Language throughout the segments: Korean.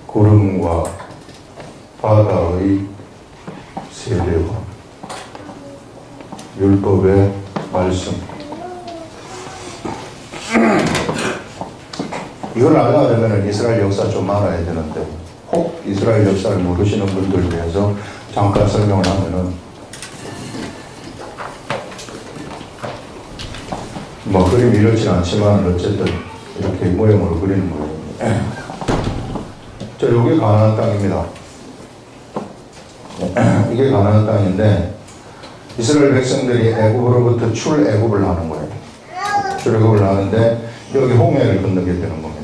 구름과 바다의 세례와 율법의 말씀, 이걸 알려면 이스라엘 역사 좀 알아야 되는데, 혹 이스라엘 역사를 모르시는 분들을 위해서 잠깐 설명을 하면은, 뭐 그림이 이렇지는 않지만 어쨌든 이렇게 모형으로 그리는 거예요. 자, 여기 가나안 땅입니다. 이게 가나안 땅인데, 이스라엘 백성들이 애굽으로부터 출애굽을 하는 거예요. 출애굽을 하는데 여기 홍해를 건너게 되는 겁니다.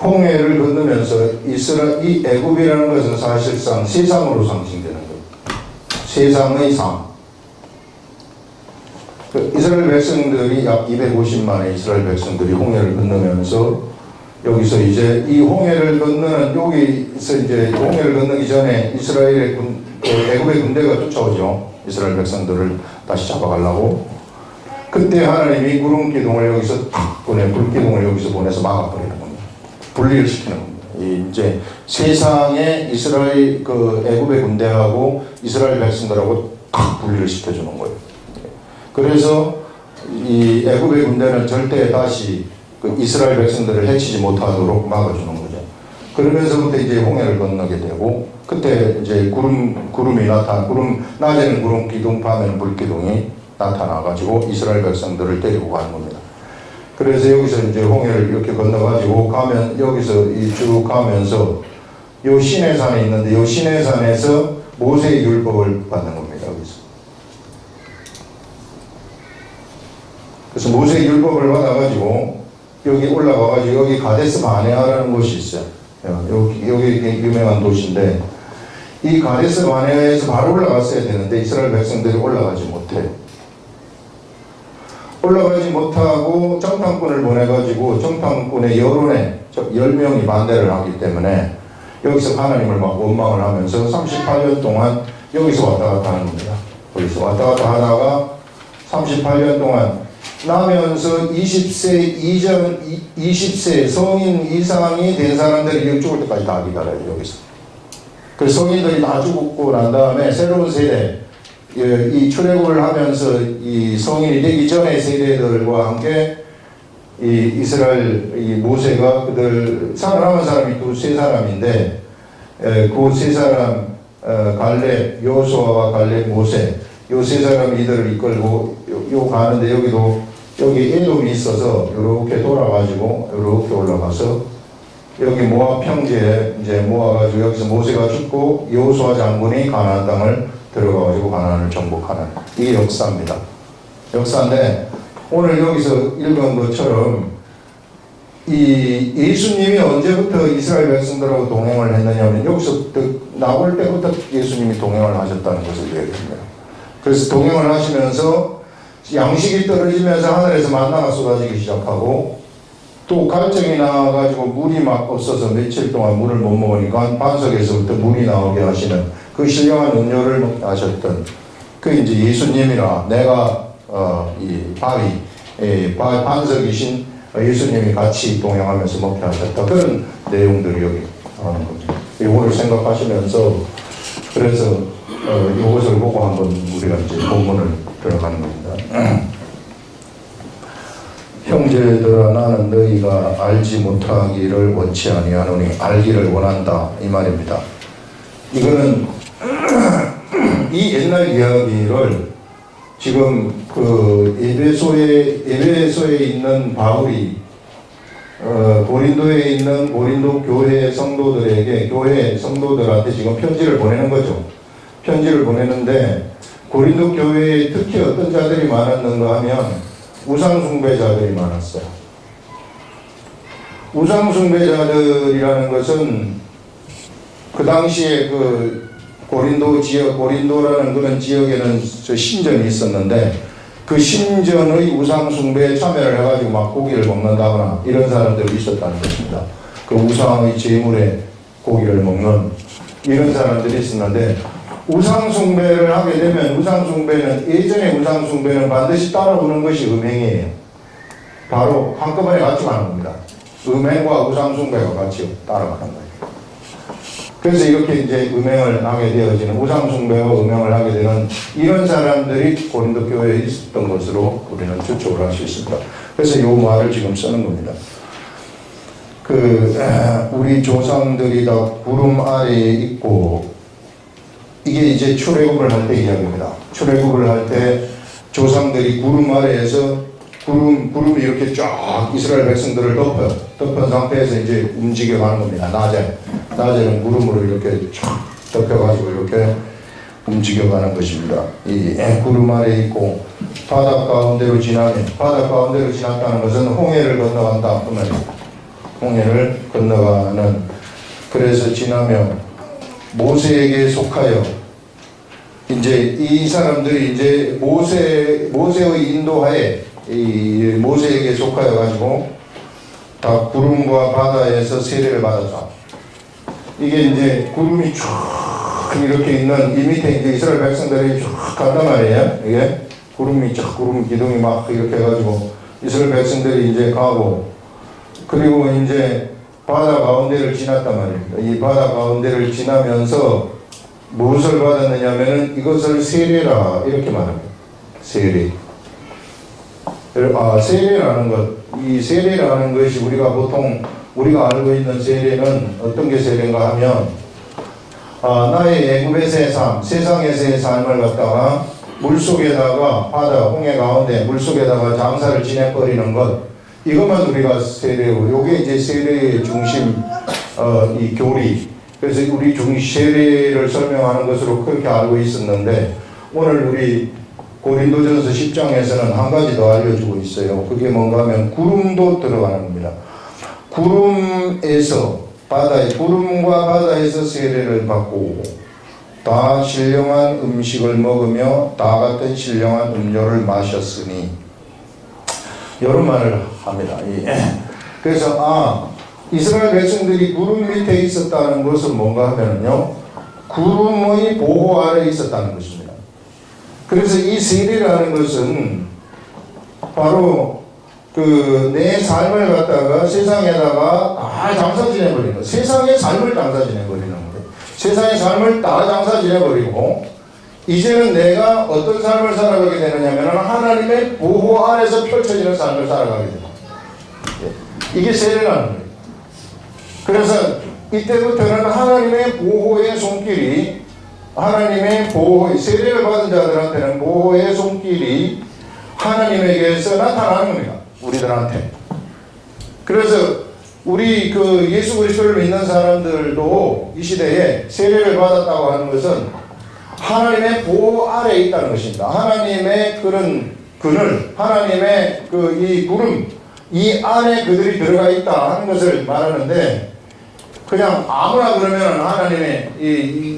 홍해를 건너면서 이 애굽이라는 것은 사실상 세상으로 상징되는 거예요. 세상의 상. 이스라엘 백성들이 약 250만의 이스라엘 백성들이 홍해를 건너면서 여기서 이제 이 홍해를 건너는, 여기서 이제 홍해를 건너기 전에 이스라엘의 애굽의 군대가 쫓아오죠. 이스라엘 백성들을 다시 잡아가려고. 그때 하나님이 구름 기둥을 여기서 탁 보내, 불 기둥을 여기서 보내서 막아버리는 겁니다. 분리를 시키는 겁니다. 이제 세상에 이스라엘 애굽의 군대하고 이스라엘 백성들하고 탁 분리를 시켜주는 거예요. 그래서 이 애굽의 군대는 절대 다시 이스라엘 백성들을 해치지 못하도록 막아주는 거죠. 그러면서부터 이제 홍해를 건너게 되고, 그때 이제 구름이 낮에는 구름 기둥, 밤에는 불 기둥이 나타나가지고 이스라엘 백성들을 데리고 가는 겁니다. 그래서 여기서 이제 홍해를 이렇게 건너가지고 가면, 여기서 쭉 가면서 요 시내산에 있는데, 요 시내산에서 모세의 율법을 받는 겁니다. 여기서. 그래서 모세의 율법을 받아가지고 여기 올라가가지고, 여기 가데스 바네아라는 곳이 있어요. 여기 유명한 도시인데, 이 가데스 바네아에서 바로 올라갔어야 되는데 이스라엘 백성들이 올라가지 못해요. 올라가지 못하고 정탐꾼을 보내가지고, 정탐꾼의 여론에 10명이 반대를 하기 때문에 여기서 하나님을 막 원망을 하면서 38년 동안 여기서 왔다 갔다 하는 겁니다. 여기서 왔다 갔다 하다가 38년 동안 나면서 20세 성인 이상이 된 사람들이 죽을 때까지 다 기다려요. 여기서. 그 성인들이 다 죽고 난 다음에 새로운 세대, 이 출애굽을 하면서 이 성인이 되기 전의 세대들과 함께 이 이스라엘 이 모세가 그들 살아남은 사람이 세 사람인데, 그 세 사람 갈렙, 여호수아와 갈렙, 모세, 요 세 사람이 이들을 이끌고 요 가는데, 여기 에돔이 있어서 이렇게 돌아가지고 이렇게 올라가서 여기 모압 평지에 이제 모아가지고 여기서 모세가 죽고 여호수아 장군이 가나안 땅을 들어가가지고 가나안을 정복하는, 이게 역사입니다. 역사인데, 오늘 여기서 읽은 것처럼 이 예수님이 언제부터 이스라엘 백성들하고 동행을 했느냐면, 여기서 나올 때부터 예수님이 동행을 하셨다는 것을 얘기합니다. 그래서 동행을 하시면서 양식이 떨어지면서 하늘에서 만나가 쏟아지기 시작하고, 또 갈증이 나가지고 물이 막 없어서 며칠 동안 물을 못 먹으니까 반석에서부터 물이 나오게 하시는 그 신령한 음료를 하셨던, 그 이제 예수님이라, 내가 이 반석이신 예수님이 같이 동행하면서 먹게 하셨다, 그런 내용들이 여기 나오는 겁니다. 이거를 생각하시면서, 그래서 이것을 보고 한번 우리가 이제 본문을 들어가는 겁니다. 형제들아, 나는 너희가 알지 못하기를 원치 아니하노니 알기를 원한다, 이 말입니다. 이거는 이 옛날 이야기를 지금 그 에베소에 있는 바울이 고린도에 있는 고린도 교회 성도들에게, 교회 성도들한테 지금 편지를 보내는 거죠. 편지를 보내는데, 고린도 교회에 특히 어떤 자들이 많았는가 하면 우상숭배자들이 많았어요. 우상숭배자들이라는 것은 그 당시에 그 고린도 지역, 고린도라는 그런 지역에는 저 신전이 있었는데, 그 신전의 우상숭배에 참여를 해가지고 막 고기를 먹는다거나 이런 사람들이 있었다는 것입니다. 그 우상의 제물에 고기를 먹는 이런 사람들이 있었는데, 우상숭배를 하게 되면, 예전의 우상숭배는 반드시 따라오는 것이 음행이에요. 바로 한꺼번에 같이 가는 겁니다. 음행과 우상숭배가 같이 따라가는 거예요. 그래서 이렇게 이제 음행을 하게 되어지는, 우상숭배와 음행을 하게 되는 이런 사람들이 고린도 교회에 있었던 것으로 우리는 추측을 할 수 있습니다. 그래서 이 말을 지금 쓰는 겁니다. 우리 조상들이 다 구름 아래에 있고, 이게 이제 출애굽을 할 때 이야기입니다. 출애굽을 할 때 조상들이 구름 아래에서 구름이 이렇게 쫙 이스라엘 백성들을 덮은 상태에서 이제 움직여가는 겁니다. 낮에는 구름으로 이렇게 쫙 덮여가지고 이렇게 움직여가는 것입니다. 이 구름 아래에 있고, 바닷 가운데로 지났다는 것은 홍해를 건너간다. 홍해를 건너가는, 그래서 지나며 모세에게 속하여, 이제 이 사람들이 이제 모세의 인도하에 이 모세에게 속하여 가지고 다 구름과 바다에서 세례를 받았다. 이게 이제 구름이 쭉 이렇게 있는, 이 밑에 이제 이스라엘 백성들이 쭉 간단 말이에요. 이게 구름 기둥이 막 이렇게 해가지고 이스라엘 백성들이 이제 가고, 그리고 이제 바다 가운데를 지났단 말입니다. 이 바다 가운데를 지나면서 무엇을 받았느냐면은 이것을 세례라 이렇게 말합니다. 세례. 세례라는 것, 이 세례라는 것이 우리가 알고 있는 세례는 어떤 게 세례인가 하면, 나의 애굽에서의 삶, 세상에서의 삶을 갖다가 물속에다가 홍해 가운데 물속에다가 장사를 지내버리는 것, 이것만 우리가 세례고, 요게 이제 세례의 중심, 이 교리. 그래서 우리 세례를 설명하는 것으로 그렇게 알고 있었는데, 오늘 우리 고린도전서 10장에서는 한 가지 더 알려주고 있어요. 그게 뭔가 하면 구름도 들어가는 겁니다. 구름과 바다에서 세례를 받고, 다 신령한 음식을 먹으며 다 같은 신령한 음료를 마셨으니, 이런 말을 합니다. 그래서 이스라엘 백성들이 구름 밑에 있었다는 것은 뭔가 하면요, 구름의 보호 아래 있었다는 것입니다. 그래서 이 세례라는 것은 바로 내 삶을 갖다가 세상에다가 다 장사 지내버리는 거, 세상의 삶을 장사 지내버리는 거예요. 세상의 삶을 다 장사 지내버리고, 이제는 내가 어떤 삶을 살아가게 되느냐면 하나님의 보호 아래서 펼쳐지는 삶을 살아가게 됩니다. 이게 세례라는 거예요. 그래서 이때부터는 하나님의 보호의 손길이, 세례를 받은 자들한테는 보호의 손길이 하나님에게서 나타나는 겁니다. 우리들한테. 그래서 우리 예수 그리스도를 믿는 사람들도 이 시대에 세례를 받았다고 하는 것은 하나님의 보호 아래에 있다는 것입니다. 하나님의 그런 그늘, 하나님의 이 구름, 이 안에 그들이 들어가 있다 하는 것을 말하는데, 그냥 아무나 그러면 하나님의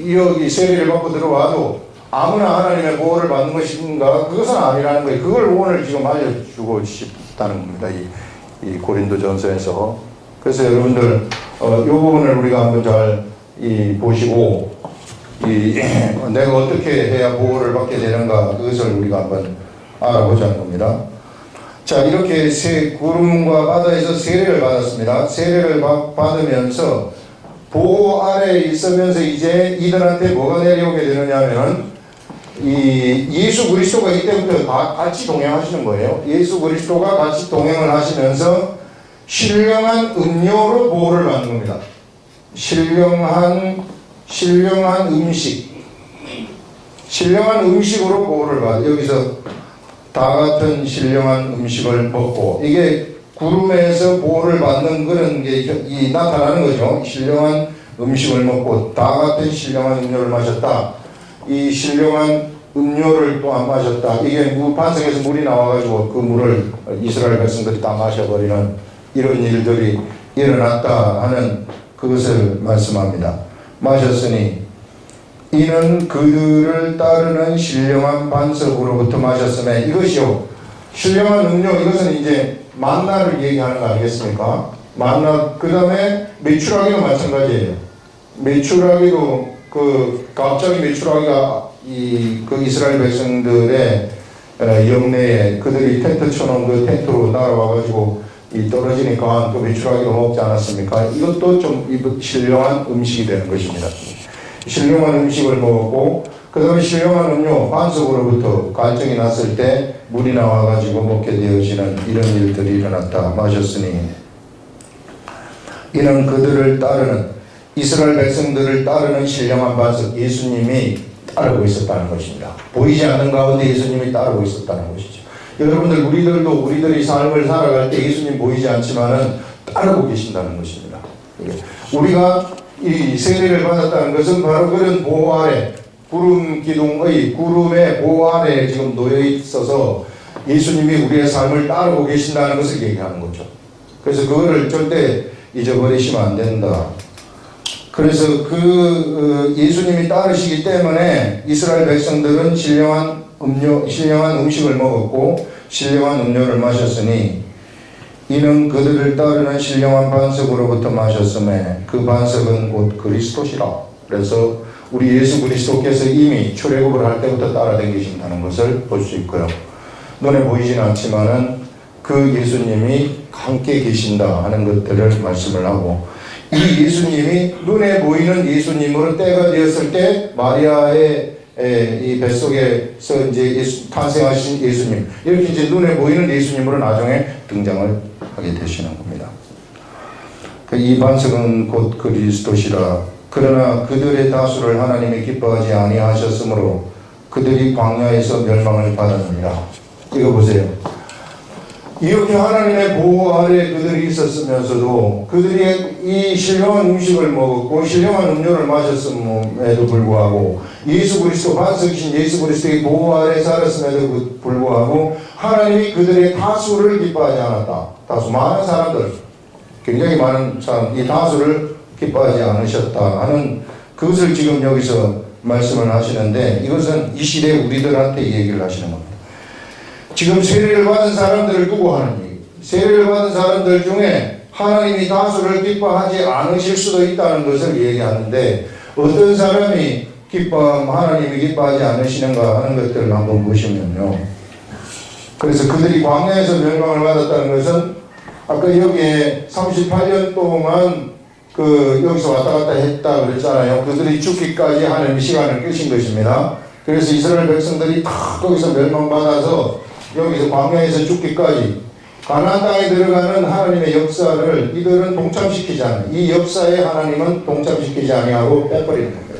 여기 세례를 받고 들어와도 아무나 하나님의 보호를 받는 것인가? 그것은 아니라는 거예요. 그걸 오늘 지금 알려주고 싶다는 겁니다. 이 고린도전서에서. 그래서 여러분들 이 부분을 우리가 한번 잘 보시고, 내가 어떻게 해야 보호를 받게 되는가, 그것을 우리가 한번 알아보자는 겁니다. 자, 이렇게 구름과 바다에서 세례를 받았습니다. 세례를 받으면서 보호 아래에 있으면서 이제 이들한테 뭐가 내려오게 되느냐 하면, 예수 그리스도가 이때부터 같이 동행하시는 거예요. 예수 그리스도가 같이 동행을 하시면서 신령한 음료로 보호를 받는 겁니다. 신령한 음식으로 보호를 받아요. 여기서 다 같은 신령한 음식을 먹고, 이게 구름에서 보호를 받는 그런 게 나타나는 거죠. 신령한 음식을 먹고 다 같은 신령한 음료를 마셨다. 이 신령한 음료를 또한 마셨다. 이게 반석에서 물이 나와가지고 그 물을 이스라엘 백성들이 다 마셔버리는 이런 일들이 일어났다 하는 그것을 말씀합니다. 마셨으니 이는 그들을 따르는 신령한 반석으로부터 마셨음에, 이것이요 신령한 음료, 이것은 이제 만나를 얘기하는 거 아니겠습니까? 만나. 그 다음에 메추라기도 마찬가지예요. 메추라기도 갑자기 메추라기가 이스라엘 백성들의 영내에 그들이 텐트 쳐놓은 그 텐트로 날아와가지고 이 떨어지니까 또 메추라기도 먹지 않았습니까? 이것도 좀 신령한 음식이 되는 것입니다. 신령한 음식을 먹었고 그 다음에 신령한 음료 반석으로부터 갈증이 났을 때 물이 나와가지고 먹게 되어지는 이런 일들이 일어났다. 마셨으니 이는 그들을 따르는 이스라엘 백성들을 따르는 신령한 반석 예수님이 따르고 있었다는 것입니다. 보이지 않는 가운데 예수님이 따르고 있었다는 것이죠. 여러분들 우리들도 우리들이 삶을 살아갈 때 예수님 보이지 않지만은 따르고 계신다는 것입니다. 우리가 이 세례를 받았다는 것은 바로 그런 보호 아래 구름의 보호 아래 지금 놓여 있어서 예수님이 우리의 삶을 따르고 계신다는 것을 얘기하는 거죠. 그래서 그거를 절대 잊어버리시면 안 된다. 그래서 예수님이 따르시기 때문에 이스라엘 백성들은 신령한 음식을 먹었고 신령한 음료를 마셨으니 이는 그들을 따르는 신령한 반석으로부터 마셨음에 그 반석은 곧 그리스도시라. 그래서 우리 예수 그리스도께서 이미 출애굽을 할 때부터 따라다니신다는 것을 볼 수 있고요. 눈에 보이지는 않지만은 그 예수님이 함께 계신다 하는 것들을 말씀을 하고 이 예수님이 눈에 보이는 예수님으로 때가 되었을 때 마리아의 이 뱃속에서 이제 탄생하신 예수님 이렇게 이제 눈에 보이는 예수님으로 나중에 등장을 하게 되시는 겁니다. 이 반석은 곧 그리스도시라. 그러나 그들의 다수를 하나님이 기뻐하지 아니하셨으므로 그들이 광야에서 멸망을 받았느니라. 이거 보세요. 이렇게 하나님의 보호 아래 그들이 있었으면서도 그들이 이 신령한 음식을 먹었고 신령한 음료를 마셨음에도 불구하고 예수 그리스도 반석이신 예수 그리스도의 보호 아래 살았음에도 불구하고 하나님이 그들의 다수를 기뻐하지 않았다. 다수 많은 사람들 굉장히 많은 사람 이 다수를 기뻐하지 않으셨다 하는 그것을 지금 여기서 말씀을 하시는데 이것은 이 시대 우리들한테 얘기를 하시는 겁니다. 지금 세례를 받은 사람들을 두고 하는 얘기. 세례를 받은 사람들 중에 하나님이 다수를 기뻐하지 않으실 수도 있다는 것을 얘기하는데 어떤 사람이 하나님이 기뻐하지 않으시는가 하는 것들을 한번 보시면요. 그래서 그들이 광야에서 멸망을 받았다는 것은 아까 여기에 38년 동안 여기서 왔다 갔다 했다 그랬잖아요. 그들이 죽기까지 하는 시간을 끄신 것입니다. 그래서 이스라엘 백성들이 다 거기서 멸망받아서 여기서 광야에서 죽기까지 가나안 땅에 들어가는 하나님의 역사를 이들은 동참시키지 않아요. 이 역사에 하나님은 동참시키지 아니하고 빼버리는 겁니다.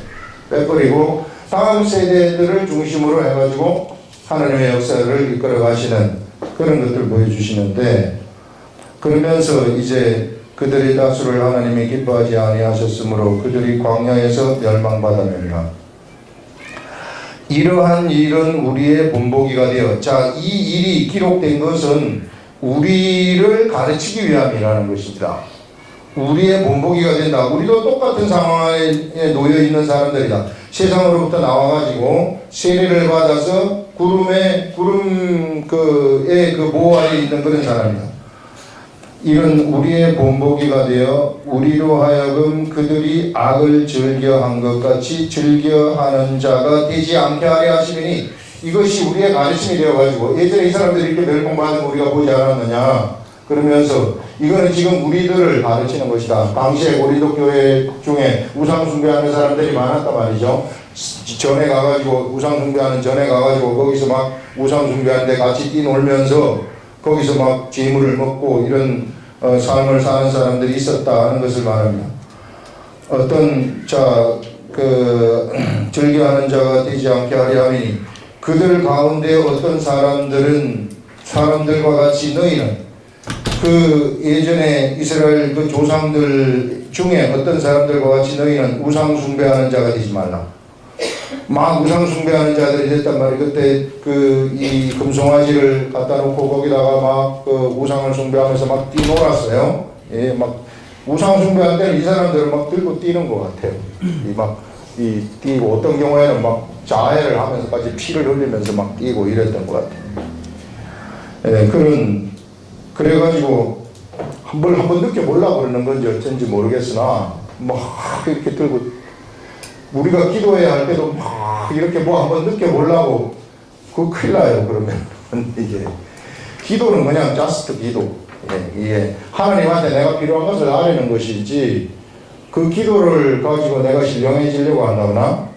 빼버리고 다음 세대들을 중심으로 해가지고 하나님의 역사를 이끌어 가시는 그런 것들을 보여주시는데 그러면서 이제 그들의 다수를 하나님이 기뻐하지 아니하셨으므로 그들이 광야에서 멸망받았느니라. 이러한 일은 우리의 본보기가 되어 자, 이 일이 기록된 것은 우리를 가르치기 위함이라는 것입니다. 우리의 본보기가 된다. 우리도 똑같은 상황에 놓여 있는 사람들이다. 세상으로부터 나와가지고 세례를 받아서 구름의 보호 아래 있는 그런 사람이다. 이는 우리의 본보기가 되어 우리로 하여금 그들이 악을 즐겨한 것 같이 즐겨하는 자가 되지 않게 하려 하시니 이것이 우리의 가르침이 되어가지고 예전에 이 사람들이 이렇게 멸망받은 거 우리가 보지 않았느냐 그러면서 이거는 지금 우리들을 가르치는 것이다. 당시에 고린도 교회 중에 우상 숭배하는 사람들이 많았단 말이죠. 전에 가가지고 우상 숭배하는 전에 가가지고 거기서 막 우상 숭배하는데 같이 뛰놀면서 거기서 막 재물을 먹고 이런 삶을 사는 사람들이 있었다 하는 것을 말합니다. 어떤 즐겨하는 자가 되지 않게 하려 하니 그들 가운데 어떤 사람들과 같이 너희는 예전에 이스라엘 조상들 중에 어떤 사람들과 같이 너희는 우상 숭배하는 자가 되지 말라. 막 우상 숭배하는 자들이 됐단 말이에요. 그때 이 금송아지를 갖다 놓고 거기다가 막 우상을 숭배하면서 막 뛰놀았어요. 예, 막 우상 숭배할 때는 이 사람들은 막 들고 뛰는 것 같아요. 뛰고 어떤 경우에는 막 자해를 하면서까지 피를 흘리면서 막 뛰고 이랬던 것 같아요. 예, 그래가지고 한번 느껴보려고 그러는 건지 어쩐지 모르겠으나 막 이렇게 들고 우리가 기도해야 할 때도 막 이렇게 한번 느껴보려고 그거 큰일 나요. 그러면 이게 기도는 그냥 just 기도. 이게 하나님한테 내가 필요한 것을 아뢰는 것이지 그 기도를 가지고 내가 신령해지려고 한다거나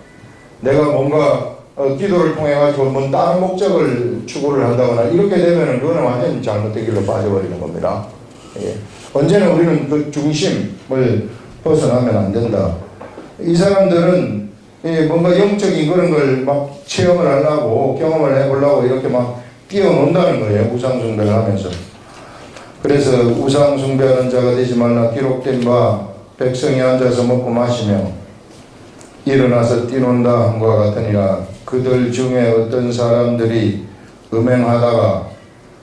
내가 뭔가 기도를 통해 가지고 뭔 다른 목적을 추구를 한다거나 이렇게 되면은 그거는 완전히 잘못된 길로 빠져버리는 겁니다. 언제나 우리는 그 중심을 벗어나면 안 된다. 이 사람들은 뭔가 영적인 그런 걸 막 체험을 하려고 경험을 해보려고 이렇게 막 뛰어논다는 거예요. 우상숭배를 하면서. 그래서 우상숭배하는 자가 되지 말라 기록된 바 백성이 앉아서 먹고 마시며 일어나서 뛰논다 함과 같으니라. 그들 중에 어떤 사람들이 음행하다가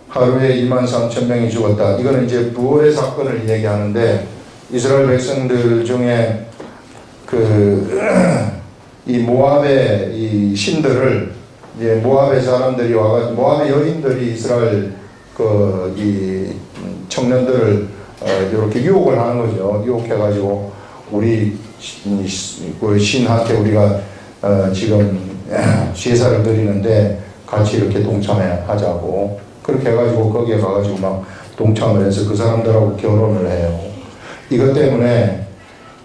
하루에 23,000명이 죽었다. 이거는 이제 부활의 사건을 얘기하는데 이스라엘 백성들 중에 이 모압의 이 신들을 이제 모압의 사람들이 와가지고 모압의 여인들이 이스라엘 이 청년들을 이렇게 유혹을 하는 거죠. 유혹해가지고 우리 신한테 우리가 지금 제사를 드리는데 같이 이렇게 동참하자고 그렇게 해가지고 거기에 가가지고 막 동참을 해서 그 사람들하고 결혼을 해요. 이것 때문에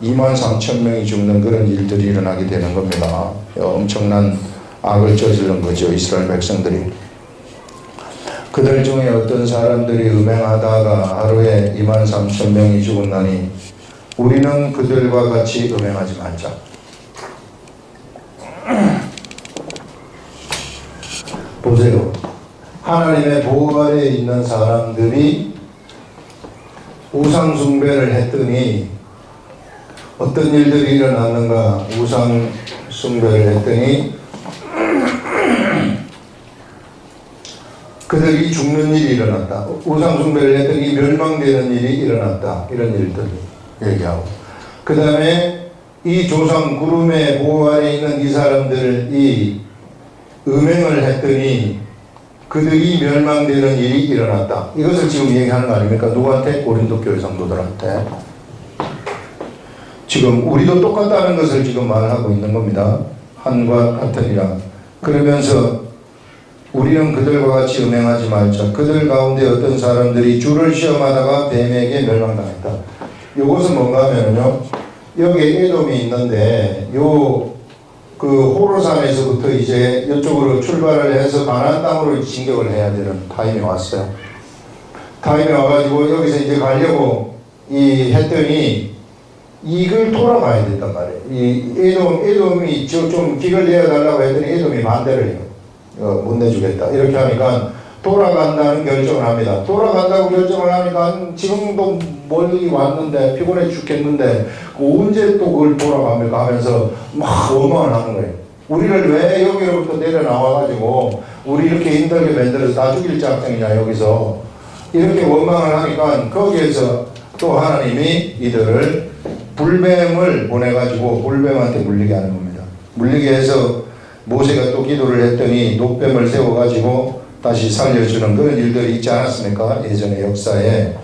23,000명이 죽는 그런 일들이 일어나게 되는 겁니다. 엄청난 악을 저지른 거죠. 이스라엘 백성들이. 그들 중에 어떤 사람들이 음행하다가 하루에 23,000명이 죽었나니 우리는 그들과 같이 음행하지 말자. 보세요. 하나님의 보호 아래에 있는 사람들이 우상숭배를 했더니 어떤 일들이 일어났는가. 우상숭배를 했더니 그들이 죽는 일이 일어났다. 우상숭배를 했더니 멸망되는 일이 일어났다. 이런 일들 얘기하고 그 다음에 이 조상 구름의 보호 아래에 있는 이 사람들이 음행을 했더니 그들이 멸망되는 일이 일어났다. 이것을 지금 얘기하는 거 아닙니까? 누구한테? 고린도 교회 성도들한테. 지금 우리도 똑같다는 것을 지금 말하고 있는 겁니다. 한과 같으니라. 그러면서 우리는 그들과 같이 음행하지 말자. 그들 가운데 어떤 사람들이 주를 시험하다가 뱀에게 멸망당했다. 이것은 뭔가 하면요. 여기에 에돔이 있는데 그 호로산에서부터 이제 이쪽으로 출발을 해서 가나안 땅으로 진격을 해야 되는 타임이 왔어요. 타임이 와가지고 여기서 이제 가려고 했더니 이걸 돌아가야 된단 말이에요. 이 에돔이 좀 길을 내어달라고 했더니 에돔이 반대를 해요. 못 내주겠다. 이렇게 하니까 돌아간다는 결정을 합니다. 돌아간다고 결정을 하니까 지금도 멀리 왔는데 피곤해 죽겠는데 언제 또 그걸 돌아갑니까 하면서 막 원망을 하는 거예요. 우리를 왜 여기로부터 내려 나와가지고 우리 이렇게 힘들게 만들어서 다 죽일 작정이냐 여기서 이렇게 원망을 하니까 거기에서 또 하나님이 이들을 불뱀을 보내가지고 불뱀한테 물리게 하는 겁니다. 물리게 해서 모세가 또 기도를 했더니 녹뱀을 세워가지고 다시 살려주는 그런 일들이 있지 않았습니까? 예전의 역사에.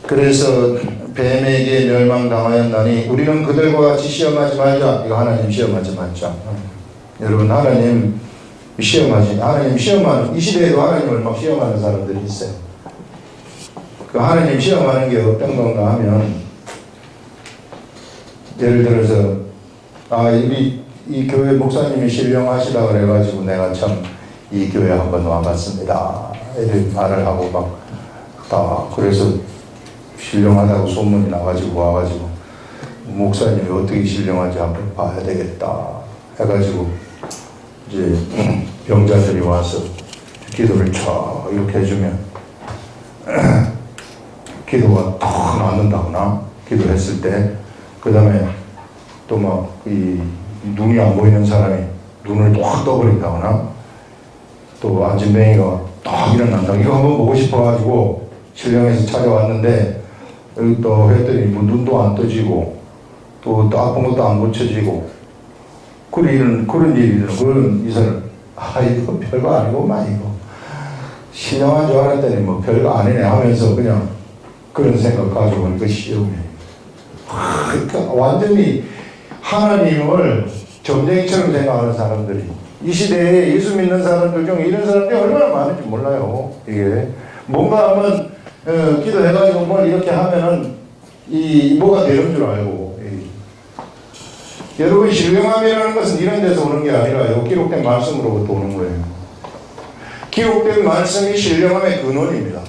그래서 뱀에게 멸망당하였나니 우리는 그들과 같이 시험하지 말자. 이거 하나님 시험하지 말자. 여러분 하나님 시험하는 이 시대에도 하나님을 막 시험하는 사람들이 있어요. 그 하나님 시험하는 게 어떤 건가 하면 예를 들어서 이 교회 목사님이 신령하시다 그래가지고 내가 참 이 교회 한번 와봤습니다. 이렇게 말을 하고 다 그래서 신령하다고 소문이 나가지고 와가지고 목사님이 어떻게 신령한지 한번 봐야 되겠다 해가지고 이제 병자들이 와서 기도를 쳐 이렇게 해주면 기도가 탁 맞는다거나 기도했을 때 그 다음에 또 막 이 눈이 안 보이는 사람이 눈을 확 떠버린다거나 또 안진뱅이가 딱 일어난다. 이거 한번 보고 싶어가지고 신령에서 찾아왔는데 여기 또 했더니 뭐 눈도 안 떠지고 또 아픈 것도 안 고쳐지고 그런 일이 그런 이사를 이거 별거 아니고만 이거 신령한 줄 알았더니 뭐 별거 아니네 하면서 그냥 그런 생각 가지고 이거 시험이에요. 그러니까 완전히 하나님을 점쟁이처럼 생각하는 사람들이 이 시대에 예수 믿는 사람들 중에 이런 사람들이 얼마나 많은지 몰라요. 이게 뭔가 하면 기도해가지고 뭘 이렇게 하면은 이 뭐가 되는 줄 알고. 여러분 신령함이라는 것은 이런 데서 오는 게 아니라요. 기록된 말씀으로부터 오는 거예요. 기록된 말씀이 신령함의 근원입니다.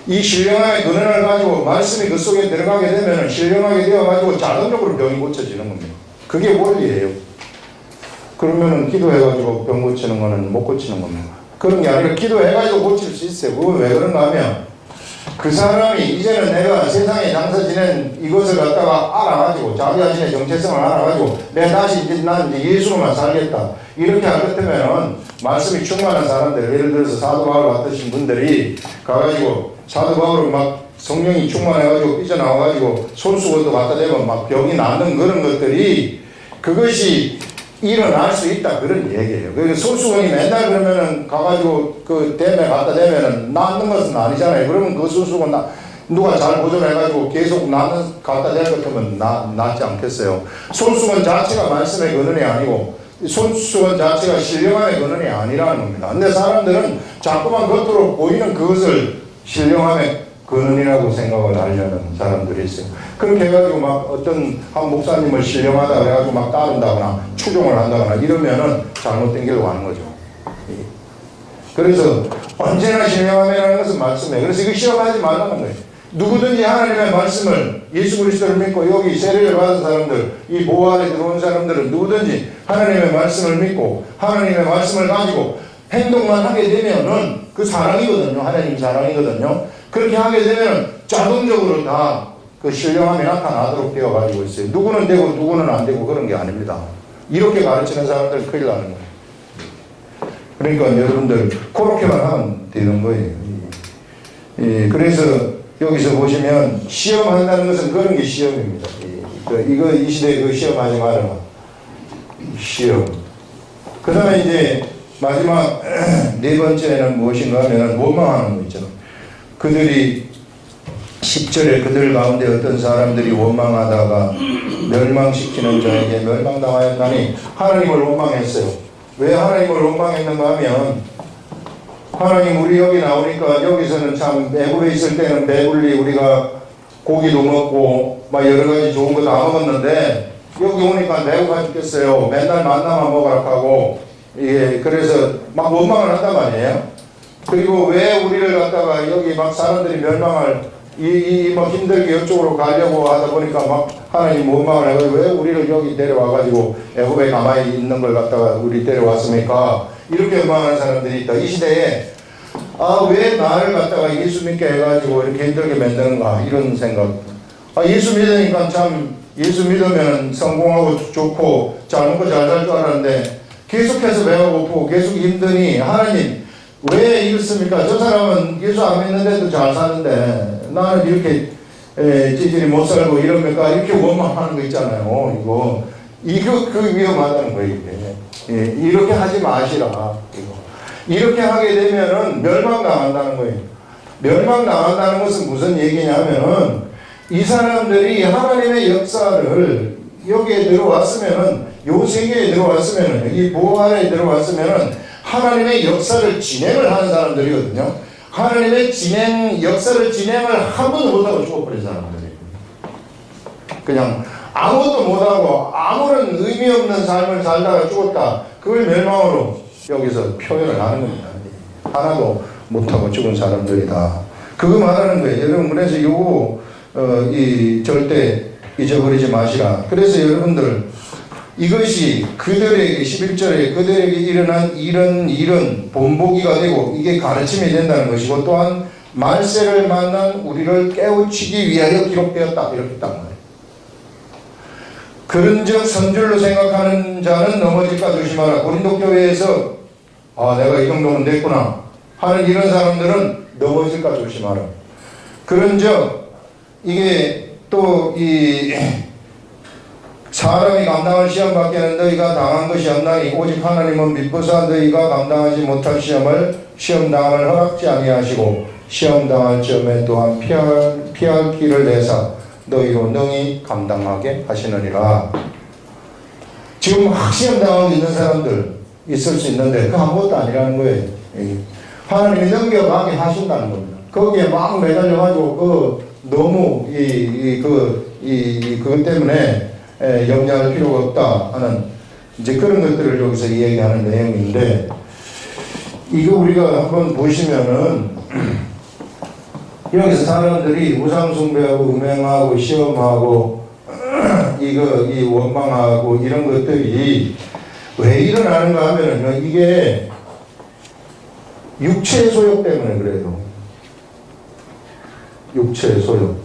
이 신령함의 근원을 가지고 말씀이 그 속에 들어가게 되면 신령하게 되어가지고 자동적으로 병이 고쳐지는 겁니다. 그게 원리예요. 그러면은 기도해가지고 병 고치는 거는 못 고치는 겁니다. 그런 게 아니라 기도해가지고 고칠 수 있어요. 그건 왜 그런가 하면 그 사람이 이제는 내가 세상에 장사 지낸 이것을 갖다가 알아가지고 자기 자신의 정체성을 알아가지고 내가 다시 난 이제 예수로만 살겠다. 이렇게 할 것 같으면은 말씀이 충만한 사람들, 예를 들어서 사도 바울 같으신 분들이 가가지고 사도 바울은 막 성령이 충만해가지고 삐져나와가지고 손수건도 갖다 대면 막 병이 낫는 그런 것들이 그것이 일어날 수 있다 그런 얘기예요. 그래서 손수건이 맨날 그러면은 가가지고 그 댐에 갖다 대면은 낫는 것은 아니잖아요. 그러면 그 손수건 누가 잘 보존해가지고 계속 갖다 댈 것 같으면 낫지 않겠어요. 손수건 자체가 말씀의 근원이 아니고 손수건 자체가 신령함의 근원이 아니라는 겁니다. 근데 사람들은 자꾸만 겉으로 보이는 그것을 신령함의 근원이라고 생각을 하려는 사람들이 있어요. 그렇게 해가지고 막 어떤 한 목사님을 신령하다 그래가지고 막 따른다거나 추종을 한다거나 이러면은 잘못된 길로 가는 거죠. 그래서 언제나 신령함이라는 것은 말씀이에요. 그래서 이거 시험하지 말라는 거예요. 누구든지 하나님의 말씀을 예수 그리스도를 믿고 여기 세례를 받은 사람들, 이 보호 아래 들어온 사람들은 누구든지 하나님의 말씀을 믿고 하나님의 말씀을 가지고 행동만 하게 되면은 그 사랑이거든요. 하나님 사랑이거든요. 그렇게 하게 되면 자동적으로 다 그 신령함이 나타나도록 되어 가지고 있어요. 누구는 되고 누구는 안 되고 그런 게 아닙니다. 이렇게 가르치는 사람들은 큰일 나는 거예요. 그러니까 여러분들 그렇게만 하면 되는 거예요. 그래서 여기서 보시면 시험한다는 것은 그런 게 시험입니다. 이거 이 시대에 그 시험하지 말아라. 시험. 그 다음에 이제 마지막 네 번째는 무엇인가 하면 원망하는 거 있잖아요. 그들이 10절에 그들 가운데 어떤 사람들이 원망하다가 멸망시키는 자에게 멸망당하였다니 하나님을 원망했어요. 왜 하나님을 원망했는가 하면 하나님 우리 여기 나오니까 여기서는 참 애굽에 있을 때는 배불리 우리가 고기도 먹고 막 여러 가지 좋은 거 다 먹었는데 여기 오니까 배고파 죽겠어요. 맨날 만나만 먹으라 하고 그래서 막 원망을 한단 말이에요. 그리고 왜 우리를 갖다가 여기 막 사람들이 멸망할 막 힘들게 이쪽으로 가려고 하다 보니까 막 하나님 원망을 해가지고 왜 우리를 여기 데려와가지고 애굽에 가만히 있는 걸 갖다가 우리 데려왔습니까? 이렇게 원망하는 사람들이 있다. 이 시대에 왜 나를 갖다가 예수 믿게 해가지고 이렇게 힘들게 만드는가 이런 생각. 예수 믿으니까 참 예수 믿으면 성공하고 좋고 잘 먹고 잘 살 줄 알았는데 계속해서 배가 고프고 계속 힘드니 하나님 왜 이렇습니까? 저 사람은 예수 안 믿는데도 잘 사는데 나는 이렇게 찌질이 못 살고 이럽니까? 이렇게 원망하는 거 있잖아요. 이거 그 위험하다는 거예요. 이게. 이렇게 하지 마시라. 이렇게 하게 되면은 멸망당한다는 거예요. 멸망당한다는 것은 무슨 얘기냐면은 이 사람들이 하나님의 역사를 여기에 들어왔으면은 요 세계에 들어왔으면은 이 보호 안에 들어왔으면은 하나님의 역사를 진행을 하는 사람들이거든요. 하나님의 역사를 진행을 한 번도 못하고 죽어버린 사람들이에요. 그냥 아무것도 못하고 아무런 의미 없는 삶을 살다가 죽었다. 그걸 멸망으로 여기서 표현을 하는 겁니다. 하나도 못하고 죽은 사람들이다. 그거 말하는 거예요. 여러분, 그래서 절대 잊어버리지 마시라. 그래서 여러분들, 이것이 그들에게 11절에 그들에게 일어난 이런 일은 본보기가 되고 이게 가르침이 된다는 것이고 또한 말세를 만난 우리를 깨우치기 위하여 기록되었다. 이렇게 딱 말해요. 그런즉 선줄로 생각하는 자는 넘어질까 조심하라. 고린도 교회에서 내가 이 정도면 됐구나 하는 이런 사람들은 넘어질까 조심하라. 그런즉 이게 또 사람이 감당할 시험밖에는 너희가 당한 것이 없나니 오직 하나님은 미쁘사 너희가 감당하지 못할 시험당함을 허락지 아니하시고 시험당할 점에 또한 피할 길을 내사 너희로 능히 감당하게 하시느니라. 지금 막 시험당하고 있는 사람들 있을 수 있는데 그 아무것도 아니라는 거예요. 하나님이 넘겨가게 하신다는 겁니다. 거기에 막 매달려가지고 너무 그것 때문에 염려할 필요가 없다 하는 이제 그런 것들을 여기서 이야기하는 내용인데, 이거 우리가 한번 보시면은 여기서 사람들이 우상숭배하고 음행하고 시험하고 이 원망하고 이런 것들이 왜 일어나는가 하면은 이게 육체의 소욕 때문에 그래요. 육체의 소욕.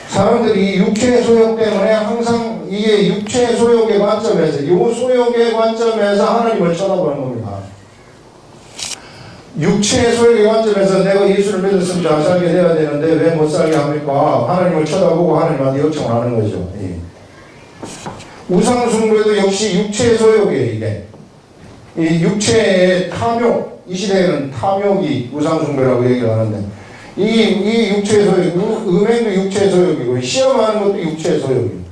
사람들이 육체의 소욕 때문에 항상 이게 육체의 소욕의 관점에서, 이 소욕의 관점에서 하나님을 쳐다보는 겁니다. 육체의 소욕의 관점에서 내가 예수를 믿었으면 잘 살게 돼야 되는데 왜 못 살게 합니까? 하나님을 쳐다보고 하나님한테 요청을 하는 거죠. 우상숭배도 역시 육체의 소욕이에요. 이게 이 육체의 탐욕, 이 시대에는 탐욕이 우상숭배라고 얘기를 하는데, 이 육체의 소욕, 음행도 육체의 소욕이고 시험하는 것도 육체의 소욕이고,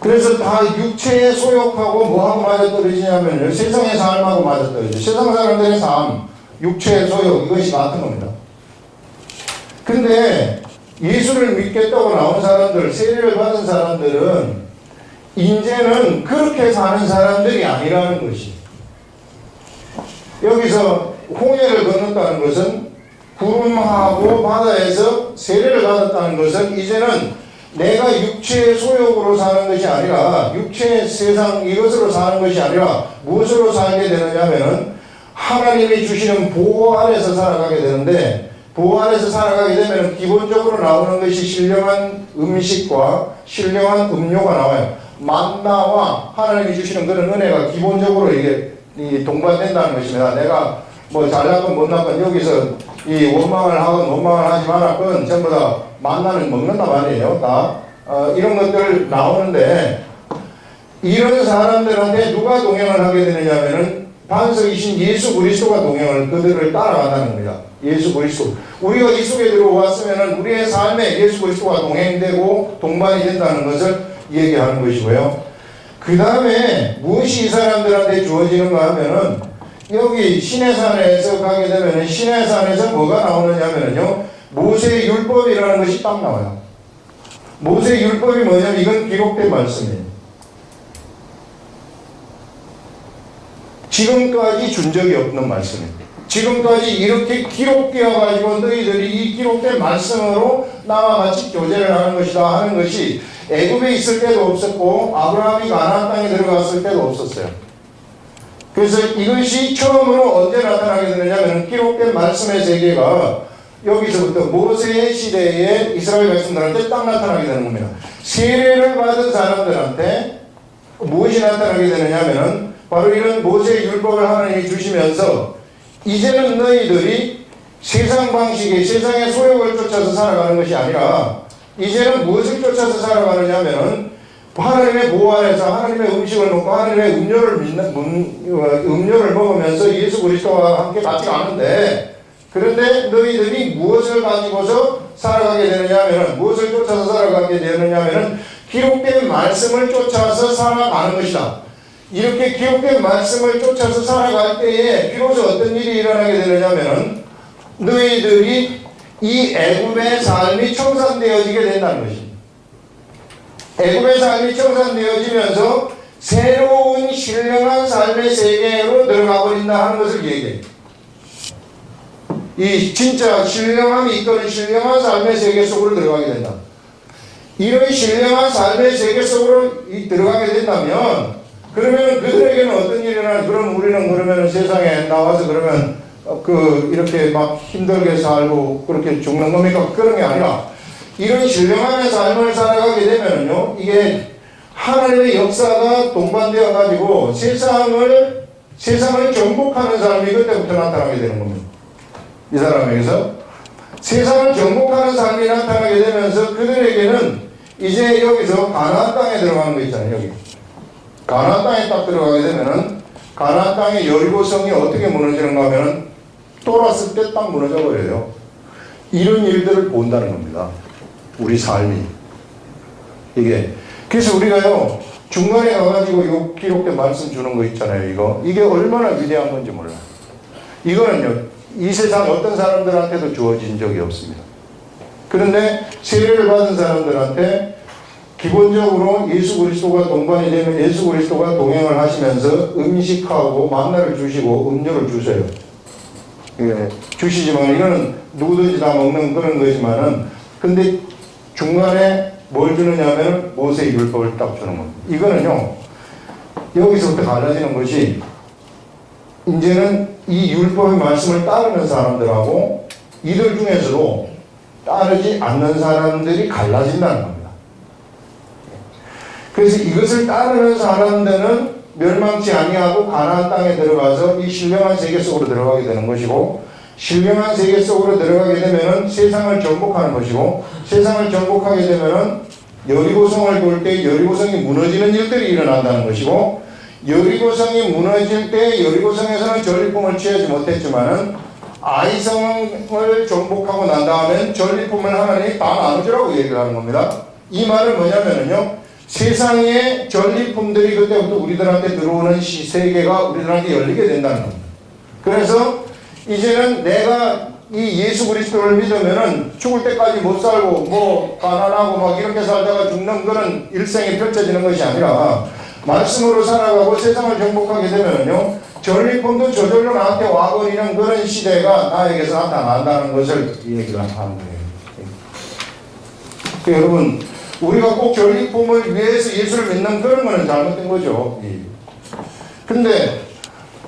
그래서 다 육체의 소욕하고 뭐하고 맞아떨어지냐면 세상의 삶하고 맞아떨어져요. 세상 사람들의 삶, 육체의 소욕, 이것이 같은 겁니다. 근데 예수를 믿겠다고 나온 사람들, 세례를 받은 사람들은 이제는 그렇게 사는 사람들이 아니라는 것이, 여기서 홍해를 건넜다는 것은, 구름하고 바다에서 세례를 받았다는 것은 이제는 내가 육체의 소욕으로 사는 것이 아니라, 육체의 세상 이것으로 사는 것이 아니라 무엇으로 살게 되느냐면은 하나님이 주시는 보호 아래서 살아가게 되는데, 보호 아래서 살아가게 되면 기본적으로 나오는 것이 신령한 음식과 신령한 음료가 나와요. 만나와 하나님이 주시는 그런 은혜가 기본적으로 이게 동반된다는 것입니다. 내가 뭐 잘났건 못났건 여기서 이 원망을 하건 원망을 하지 말았건 전부 다 만나는 먹는단 말이에요. 다 이런 것들 나오는데, 이런 사람들한테 누가 동행을 하게 되느냐면은 반석이신 예수 그리스도가 동행을, 그들을 따라간다는 겁니다. 예수 그리스도. 우리가 이 속에 들어왔으면은 우리의 삶에 예수 그리스도가 동행되고 동반이 된다는 것을 얘기하는 것이고요. 그 다음에 무엇이 이 사람들한테 주어지는가 하면은, 여기 시내산에서 가게 되면은 시내산에서 뭐가 나오느냐면요, 모세의 율법이라는 것이 딱 나와요. 모세의 율법이 뭐냐면 이건 기록된 말씀이에요. 지금까지 준 적이 없는 말씀이에요. 지금까지 이렇게 기록되어 가지고 너희들이 이 기록된 말씀으로 나와 같이 교제를 하는 것이다 하는 것이 애굽에 있을 때도 없었고 아브라함이 가나안 땅에 들어갔을 때도 없었어요. 그래서 이것이 처음으로 언제 나타나게 되느냐면 기록된 말씀의 세계가 여기서부터 모세의 시대에 이스라엘 백성들한테 딱 나타나게 되는 겁니다. 세례를 받은 사람들한테 무엇이 나타나게 되느냐면은 바로 이런 모세의 율법을 하나님이 주시면서 이제는 너희들이 세상 방식의 세상의 소욕을 쫓아서 살아가는 것이 아니라 이제는 무엇을 쫓아서 살아가느냐면은 하나님의 보호 안에서 하나님의 음식을 먹고 하나님의 음료를 먹으면서 예수 그리스도와 함께 같이 가는데, 그런데 너희들이 무엇을 가지고서 살아가게 되느냐면은, 무엇을 쫓아서 살아가게 되느냐면은 기록된 말씀을 쫓아서 살아가는 것이다. 이렇게 기록된 말씀을 쫓아서 살아갈 때에 비로소 어떤 일이 일어나게 되느냐면은 너희들이 이 애굽의 삶이 청산되어지게 된다는 것입니다. 애굽의 삶이 청산되어지면서 새로운 신령한 삶의 세계로 들어가 버린다 하는 것을 얘기해요. 이 진짜 신령함이 이끄는 신령한 삶의 세계 속으로 들어가게 된다. 이런 신령한 삶의 세계 속으로 들어가게 된다면, 그러면 그들에게는 어떤 일이 일어나냐? 그럼 우리는 그러면 세상에 나와서 그러면 이렇게 막 힘들게 살고 그렇게 죽는 겁니까? 그런 게 아니라, 이런 신령함의 삶을 살아가게 되면요, 이게 하나님의 역사가 동반되어 가지고 세상을 정복하는 사람이 그때부터 나타나게 되는 겁니다. 이 사람에게서 세상을 정복하는 삶이 나타나게 되면서 그들에게는 이제 여기서 가나안 땅에 들어가는 거 있잖아요. 여기 가나안 땅에 딱 들어가게 되면은 가나안 땅의 여리고성이 어떻게 무너지는가 하면은 돌았을 때 딱 무너져 버려요. 이런 일들을 본다는 겁니다. 우리 삶이 이게. 그래서 우리가요, 중간에 가가지고 요 기록된 말씀 주는 거 있잖아요. 이게 얼마나 위대한 건지 몰라요. 이거는요, 이 세상 어떤 사람들한테도 주어진 적이 없습니다. 그런데 세례를 받은 사람들한테 기본적으로 예수 그리스도가 동반이 되면 예수 그리스도가 동행을 하시면서 음식하고 만나를 주시고 음료를 주세요. 예, 주시지만 이거는 누구든지 다 먹는 그런 거지만은, 근데 중간에 뭘 주느냐면 모세의 율법을 딱 주는 겁니다. 이거는요, 여기서부터 갈라지는 것이, 이제는 이 율법의 말씀을 따르는 사람들하고 이들 중에서도 따르지 않는 사람들이 갈라진다는 겁니다. 그래서 이것을 따르는 사람들은 멸망치 아니하고 가나안 땅에 들어가서 이 신령한 세계 속으로 들어가게 되는 것이고, 신령한 세계 속으로 들어가게 되면은 세상을 정복하는 것이고, 세상을 정복하게 되면은 여리고성을 돌 때 여리고성이 무너지는 일들이 일어난다는 것이고, 여리고성이 무너질 때 여리고성에서는 전리품을 취하지 못했지만은 아이성을 정복하고 난 다음엔 전리품을 하나님이 다 나눠주라고 얘기를 하는 겁니다. 이 말은 뭐냐면은요, 세상의 전리품들이 그때부터 우리들한테 들어오는 세계가 우리들한테 열리게 된다는 겁니다. 그래서 이제는 내가 이 예수 그리스도를 믿으면은 죽을 때까지 못 살고 뭐 가난하고 막 이렇게 살다가 죽는 그런 일생이 펼쳐지는 것이 아니라, 말씀으로 살아가고 세상을 정복하게 되면요, 전리품도 저절로 나한테 와버리는 그런 시대가 나에게서 나타난다는 것을 얘기를 하는 거예요. 여러분, 우리가 꼭 전리품을 위해서 예수를 믿는 그런 거는 잘못된 거죠. 근데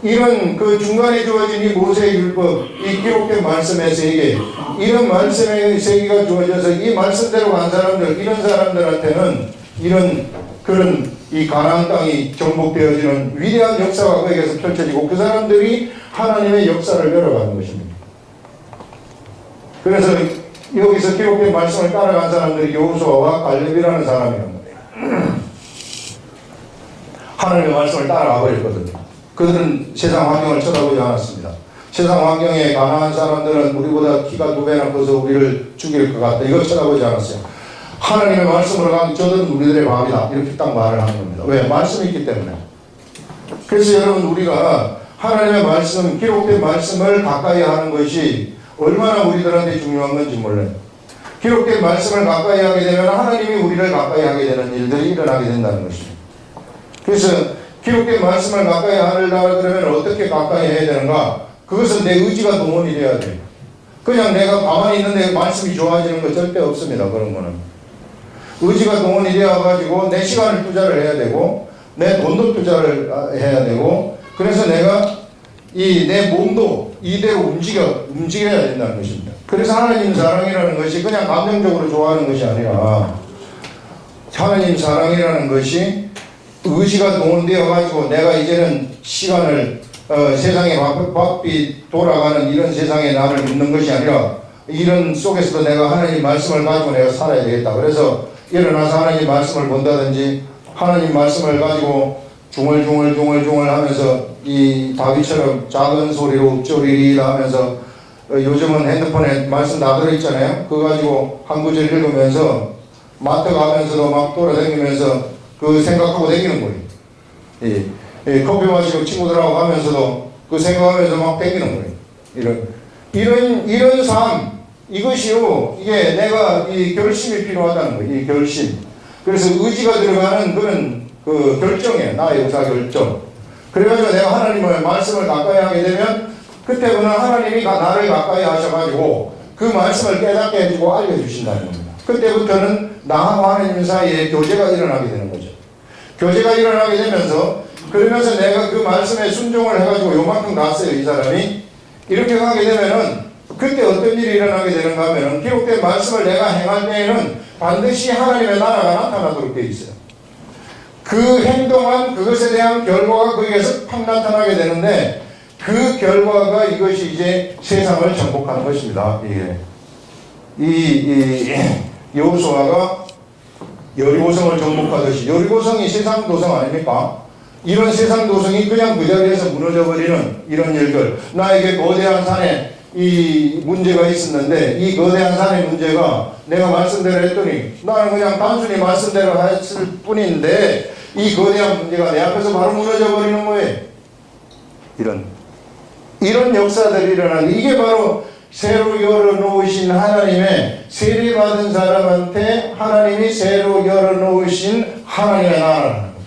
이런 그 중간에 주어진 이 모세의 율법, 이 기록된 말씀의 세계, 이런 말씀의 세계가 주어져서 이 말씀대로 간 사람들, 이런 사람들한테는 이런 그런 이 가나안 땅이 정복되어지는 위대한 역사가 그에게서 펼쳐지고, 그 사람들이 하나님의 역사를 열어가는 것입니다. 그래서 여기서 기록된 말씀을 따라간 사람들이 여호수아와 갈렙이라는 사람이란 말이에요. 하나님의 말씀을 따라가 버렸거든요. 그들은 세상 환경을 쳐다보지 않았습니다. 세상 환경에 가난한 사람들은 우리보다 키가 2배나 커서 우리를 죽일 것 같다, 이거 쳐다보지 않았어요. 하나님의 말씀으로 가면 저들은 우리들의 밥이다, 이렇게 딱 말을 하는 겁니다. 왜? 말씀이 있기 때문에. 그래서 여러분, 우리가 하나님의 말씀, 기록된 말씀을 가까이 하는 것이 얼마나 우리들한테 중요한 건지 몰라요. 기록된 말씀을 가까이 하게 되면 하나님이 우리를 가까이 하게 되는 일들이 일어나게 된다는 것입니다. 그래서 기록된 말씀을 가까이 하려고 그러면 어떻게 가까이 해야 되는가? 그것은 내 의지가 동원이 돼야 돼요. 그냥 내가 가만히 있는데 말씀이 좋아지는 거 절대 없습니다. 그런 거는. 의지가 동원이 되어가지고 내 시간을 투자를 해야 되고, 내 돈도 투자를 해야 되고, 그래서 내가 내 몸도 이대로 움직여야 된다는 것입니다. 그래서 하나님 사랑이라는 것이 그냥 감정적으로 좋아하는 것이 아니라, 하나님 사랑이라는 것이 의지가 동원되어가지고 내가 이제는 시간을 세상에 바삐 돌아가는 이런 세상에 나를 믿는 것이 아니라, 이런 속에서도 내가 하나님 말씀을 가지고 내가 살아야 되겠다. 그래서 일어나서 하나님 말씀을 본다든지, 하나님 말씀을 가지고 중얼중얼 하면서 이 다윗처럼 작은 소리로 읊조리리라 하면서, 요즘은 핸드폰에 말씀 다 들어있잖아요. 그거 가지고 한 구절 읽으면서 마트 가면서도 막 돌아다니면서 그 생각하고 다니는 거예요. 커피 마시고 친구들하고 가면서도 그 생각하면서 막 다니는 거예요. 이런 삶, 이것이요, 이게 내가 이 결심이 필요하다는 거예요. 이 결심. 그래서 의지가 들어가는 그런 그 결정이에요. 나의 의사 결정. 그래가지고 내가 하나님의 말씀을 가까이 하게 되면, 그때부터는 하나님이 나를 가까이 하셔가지고 그 말씀을 깨닫게 해주고 알려주신다는 겁니다. 그때부터는 나하고 하나님 사이에 교제가 일어나게 되는 거죠. 교제가 일어나게 되면서, 그러면서 내가 그 말씀에 순종을 해가지고 요만큼 갔어요, 이 사람이. 이렇게 가게 되면은 그때 어떤 일이 일어나게 되는가 하면은, 기록된 말씀을 내가 행할 때에는 반드시 하나님의 나라가 나타나도록 되어 있어요. 그 행동한 그것에 대한 결과가 거기에서 팍 나타나게 되는데, 그 결과가 이것이 이제 세상을 정복하는 것입니다. 이 여호수아가 여리고성을 정복하듯이, 여리고성이 세상 도성 아닙니까? 이런 세상 도성이 그냥 그 자리에서 무너져 버리는 이런 일들, 나에게 거대한 산에 이 문제가 있었는데, 이 거대한 산의 문제가 내가 말씀대로 했더니 나는 그냥 단순히 말씀대로 했을 뿐인데, 이 거대한 문제가 내 앞에서 바로 무너져 버리는 거예요. 이런 역사들이 일어나는, 이게 바로 새로 열어놓으신 하나님의, 세례받은 사람한테 하나님이 새로 열어놓으신 하나님의 나라라는 겁니다.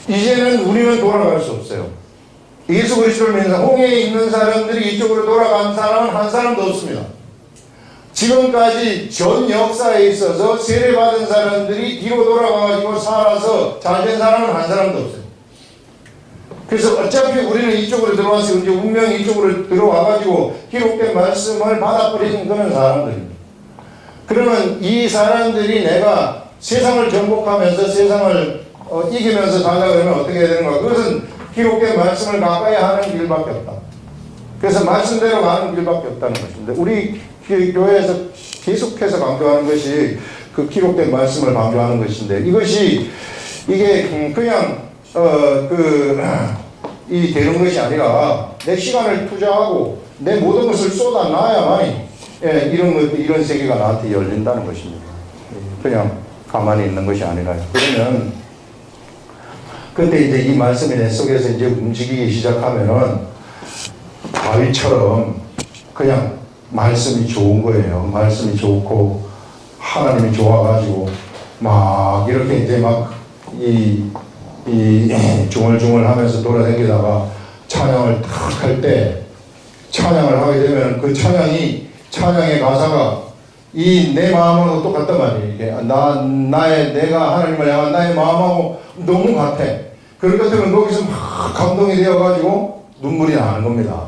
이제는 우리는 돌아갈 수 없어요. 예수 그리스도를 믿는 사람, 홍해에 있는 사람들이 이쪽으로 돌아간 사람은 한 사람도 없습니다. 지금까지 전 역사에 있어서 세례받은 사람들이 뒤로 돌아가가지고 살아서 잘된 사람은 한 사람도 없어요. 그래서 어차피 우리는 이쪽으로 들어와서 이제 운명이 이쪽으로 들어와가지고 기록된 말씀을 받아버리는 그런 사람들입니다. 그러면 이 사람들이 내가 세상을 정복하면서 세상을 이기면서 살려고 하면 어떻게 해야 되는가? 그것은 기록된 말씀을 가까이 하는 길밖에 없다. 그래서 말씀대로 가는 길밖에 없다는 것입니다. 우리 교회에서 계속해서 강조하는 것이 그 기록된 말씀을 강조하는 것인데, 이게 그냥 이 되는 것이 아니라 내 시간을 투자하고 내 모든 것을 쏟아놔야만이 이런 세계가 나한테 열린다는 것입니다. 그냥 가만히 있는 것이 아니라. 그러면 그때 이제 이 말씀이 내 속에서 이제 움직이기 시작하면은 다윗처럼 그냥 말씀이 좋은 거예요. 말씀이 좋고 하나님이 좋아가지고 막 이렇게 이제 막 중얼중얼 하면서 돌아다니다가 찬양을 탁 할 때, 찬양을 하게 되면 그 찬양의 가사가 내 마음하고 똑같단 말이에요. 이게 내가 하나님을 향한 나의 마음하고 너무 같아. 그럴 것 같으면 거기서 막 감동이 되어가지고 눈물이 나는 겁니다.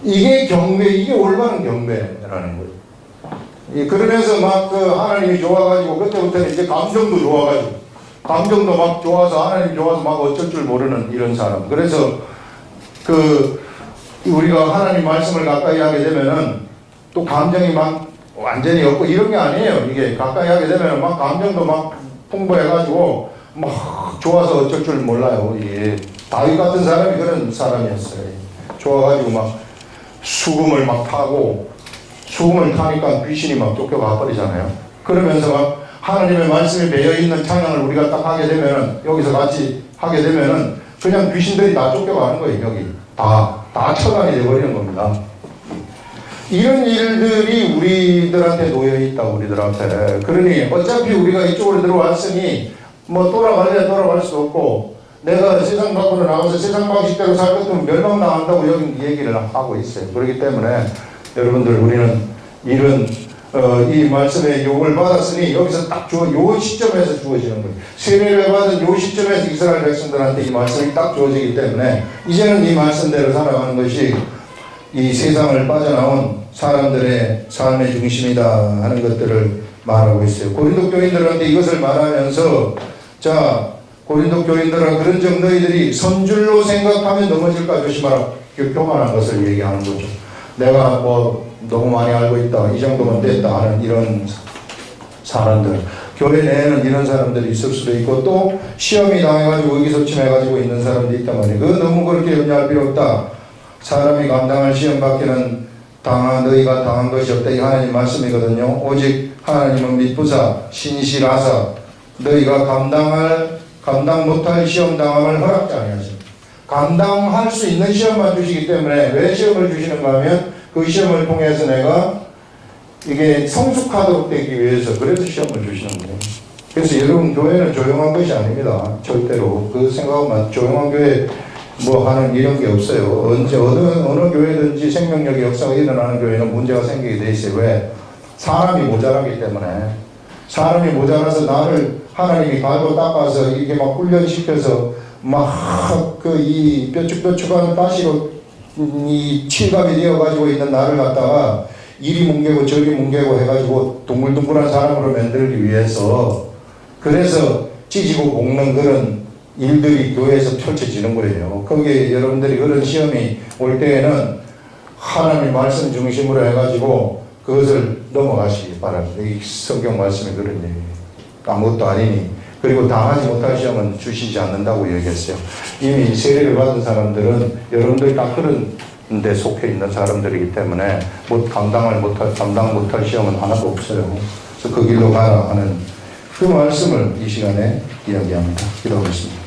이게 경배, 이게 올바른 경배라는 거예요. 그러면서 막 하나님이 좋아가지고 그때부터는 이제 감정도 좋아가지고, 감정도 막 좋아서 하나님 좋아서 막 어쩔 줄 모르는 이런 사람. 그래서 우리가 하나님 말씀을 가까이 하게 되면은 또 감정이 막 완전히 없고 이런 게 아니에요. 이게 가까이 하게 되면 막 감정도 막 풍부해가지고 막 좋아서 어쩔 줄 몰라요. 다윗 같은 사람이 그런 사람이었어요. 좋아가지고 막 수금을 막 타고, 수금을 타니까 귀신이 막 쫓겨가 버리잖아요. 그러면서 막 하나님의 말씀이 배어있는 찬양을 우리가 딱 하게 되면은, 여기서 같이 하게 되면은 그냥 귀신들이 다 쫓겨가는 거예요. 여기 다 처단이 되어버리는 겁니다. 이런 일들이 우리들한테 놓여있다. 우리들한테. 그러니 어차피 우리가 이쪽으로 들어왔으니 뭐 돌아갈 수도 없고, 내가 세상 밖으로 나가서 세상 방식대로 살 것도 멸망당한다고 여기 얘기를 하고 있어요. 그렇기 때문에 여러분들, 우리는 이런 이 말씀의 요구를 받았으니 여기서 딱 요 시점에서 주어지는 거예요. 세례를 받은 요 시점에서 이스라엘 백성들한테 이 말씀이 딱 주어지기 때문에 이제는 이 말씀대로 살아가는 것이 이 세상을 빠져나온 사람들의 삶의 중심이다 하는 것들을 말하고 있어요. 고린도 교인들한테 이것을 말하면서, 자, 고린도 교인들아, 그런즉 너희들이 선줄로 생각하면 넘어질까 조심하라. 교만한 것을 얘기하는 거죠. 내가 뭐 너무 많이 알고 있다, 이 정도면 됐다 하는 이런 사람들, 교회 내에는 이런 사람들이 있을 수도 있고, 또 시험이 당해가지고 의기소침해가지고 있는 사람들이 있단 말이에요. 너무 그렇게 염려할 필요 없다. 사람이 감당할 시험 밖에는 너희가 당한 것이 없다. 이 하나님 말씀이거든요. 오직 하나님은 믿부사 신실하사 너희가 감당 못할 시험 당함을 허락지 아니하십니다. 감당할 수 있는 시험만 주시기 때문에, 왜 시험을 주시는가 하면 그 시험을 통해서 내가 이게 성숙하도록 되기 위해서, 그래서 시험을 주시는 거예요. 그래서 여러분, 교회는 조용한 것이 아닙니다. 절대로. 그 생각만, 조용한 교회 뭐 하는 이런 게 없어요. 언제 어느 교회든지 생명력의 역사가 일어나는 교회는 문제가 생기게 돼 있어요. 왜? 사람이 모자라기 때문에. 사람이 모자라서 나를 하나님이 갈고 닦아서 이게 막 훈련시켜서 막 이 뾰족뾰족한 가시로 이 칠갑이 되어가지고 있는 나를 갖다가 이리 뭉개고 저리 뭉개고 해가지고 둥글둥글한 사람으로 만들기 위해서, 그래서 찢고 볶는 그런 일들이 교회에서 펼쳐지는 거예요. 거기에 여러분들이 그런 시험이 올 때에는 하나님 말씀 중심으로 해가지고 그것을 넘어가시기 바랍니다. 이 성경 말씀이 그런 얘기예요. 아무것도 아니니. 그리고 당하지 못할 시험은 주시지 않는다고 얘기했어요. 이미 세례를 받은 사람들은 여러분들이 다 그런 데 속해 있는 사람들이기 때문에 감당 못할 시험은 하나도 없어요. 그래서 그 길로 가라 하는 그 말씀을 이 시간에 이야기합니다. 기도하겠습니다.